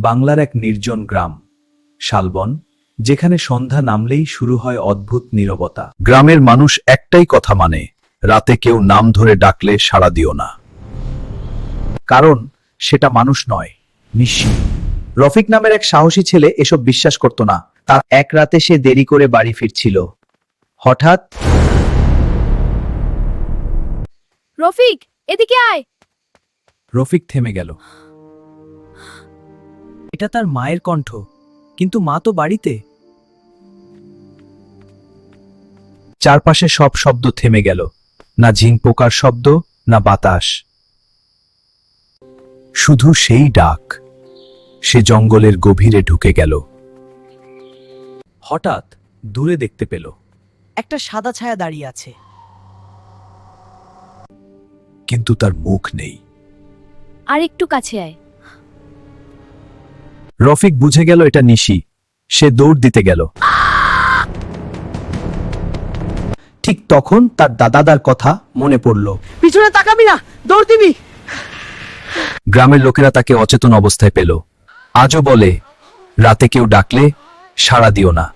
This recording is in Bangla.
বাংলার এক নির্জন গ্রাম শালবন, যেখানে সন্ধ্যা নামলেই শুরু হয় অদ্ভুত নীরবতা। গ্রামের মানুষ একটাই কথা মানে, রাতে কেউ নাম ধরে ডাকলে সাড়া দিও না, কারণ সেটা মানুষ নয়, নিশি। রফিক নামের এক সাহসী ছেলে এসব বিশ্বাস করত না। তার এক রাতে সে দেরি করে বাড়ি ফিরছিল। হঠাৎ রফিক, এদিকে আয়। রফিক থেমে গেল। এটা তার মায়ের কণ্ঠ, কিন্তু মা তো বাড়িতে। চারপাশে সব শব্দ থেমে গেল, না ঝিং পোকার শব্দ, না বাতাস, শুধু সেই ডাক। সে জঙ্গলের গভীরে ঢুকে গেল। হঠাৎ দূরে দেখতে পেল একটা সাদা ছায়া দাঁড়িয়ে আছে। কিন্তু তার মুখ নেই। আর একটু কাছে আয়। রফিক বুঝে গেল এটা নিশি। সে দৌড় দিতে গেল। ঠিক তখন তার দাদার কথা মনে পড়ল। পিছনে তাকাবি না, দৌড় দিবি। গ্রামের লোকেরা তাকে অচেতন অবস্থায় পেল। আজও বলে, রাতে কেউ ডাকলে সাড়া দিও না।